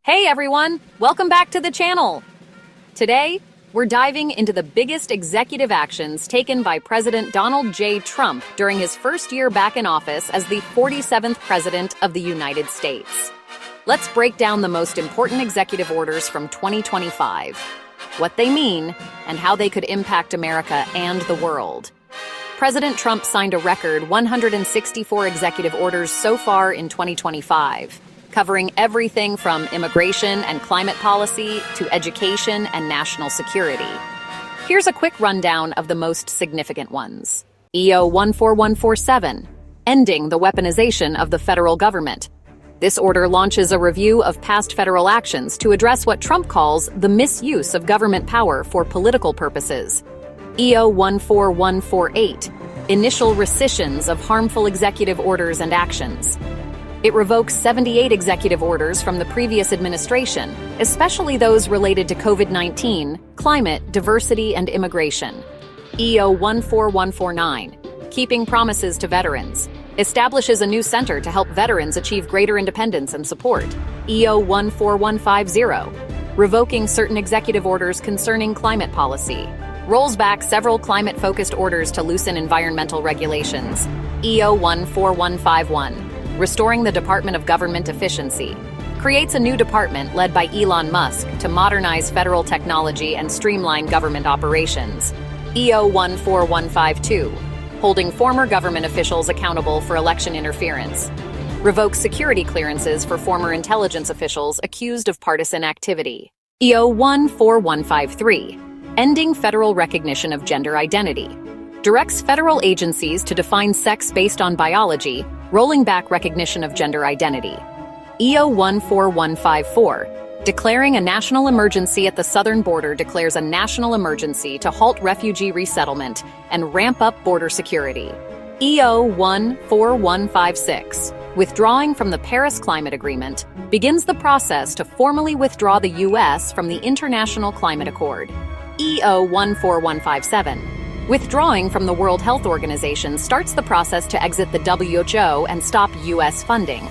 Hey everyone, welcome back to the channel. Today, we're diving into the biggest executive actions taken by President Donald J. Trump during his first year back in office as the 47th President of the United States. Let's break down the most important executive orders from 2025, what they mean, and how they could impact America and the world. President Trump signed a record 164 executive orders so far in 2025. Covering everything from immigration and climate policy to education and national security. Here's a quick rundown of the most significant ones. EO 14147, ending the weaponization of the federal government. This order launches a review of past federal actions to address what Trump calls the misuse of government power for political purposes. EO 14148, initial rescissions of harmful executive orders and actions. It revokes 78 executive orders from the previous administration, especially those related to COVID-19, climate, diversity, and immigration. EO 14149, keeping promises to veterans, establishes a new center to help veterans achieve greater independence and support. EO 14150, revoking certain executive orders concerning climate policy, rolls back several climate-focused orders to loosen environmental regulations. EO 14151, restoring the Department of Government Efficiency, creates a new department led by Elon Musk to modernize federal technology and streamline government operations. EO 14152, holding former government officials accountable for election interference, revokes security clearances for former intelligence officials accused of partisan activity. EO 14153, ending federal recognition of gender identity, directs federal agencies to define sex based on biology, rolling back recognition of gender identity. EO 14154, declaring a national emergency at the southern border, declares a national emergency to halt refugee resettlement and ramp up border security. EO 14156, withdrawing from the Paris Climate Agreement, begins the process to formally withdraw the U.S. from the International Climate Accord. EO 14157, withdrawing from the World Health Organization starts the process to exit the WHO and stop U.S. funding.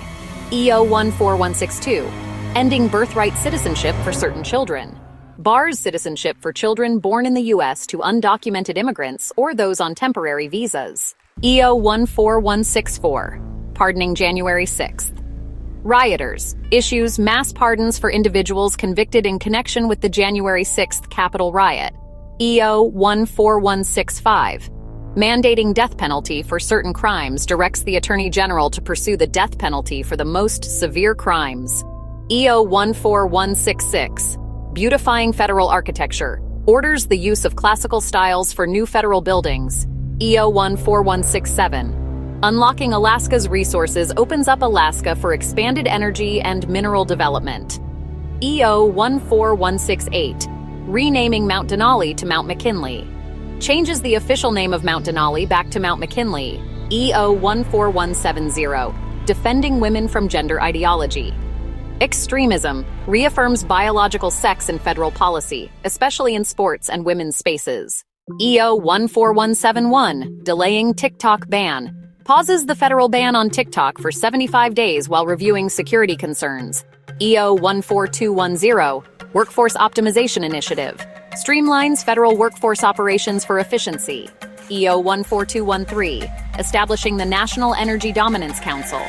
EO 14162, ending birthright citizenship for certain children, bars citizenship for children born in the U.S. to undocumented immigrants or those on temporary visas. EO 14164, pardoning January 6th. Rioters, issues mass pardons for individuals convicted in connection with the January 6th Capitol riot. EO 14165, mandating death penalty for certain crimes, directs the Attorney General to pursue the death penalty for the most severe crimes. EO 14166, beautifying federal architecture, orders the use of classical styles for new federal buildings. EO 14167, unlocking Alaska's resources opens up Alaska for expanded energy and mineral development. EO 14168, renaming Mount Denali to Mount McKinley, changes the official name of Mount Denali back to Mount McKinley. EO 14170, defending women from gender ideology. Extremism, reaffirms biological sex in federal policy, especially in sports and women's spaces. EO 14171, delaying TikTok ban, pauses the federal ban on TikTok for 75 days while reviewing security concerns. EO 14210, Workforce Optimization Initiative, streamlines federal workforce operations for efficiency. EO 14213, establishing the National Energy Dominance Council,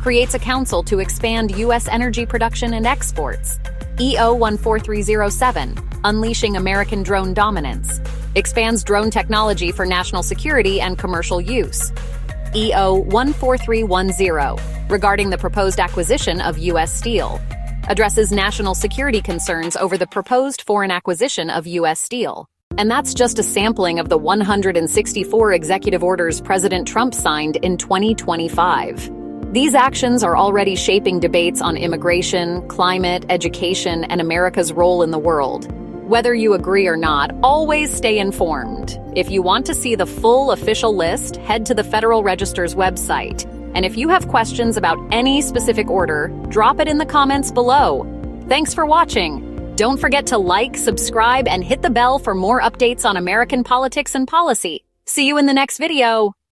creates a council to expand U.S. energy production and exports. EO 14307, unleashing American drone dominance, expands drone technology for national security and commercial use. EO 14310, regarding the proposed acquisition of U.S. Steel, addresses national security concerns over the proposed foreign acquisition of U.S. Steel. And that's just a sampling of the 164 executive orders President Trump signed in 2025. These actions are already shaping debates on immigration, climate, education, and America's role in the world. Whether you agree or not, always stay informed. If you want to see the full official list, head to the Federal Register's website. And if you have questions about any specific order, drop it in the comments below. Thanks for watching. Don't forget to like, subscribe, and hit the bell for more updates on American politics and policy. See you in the next video.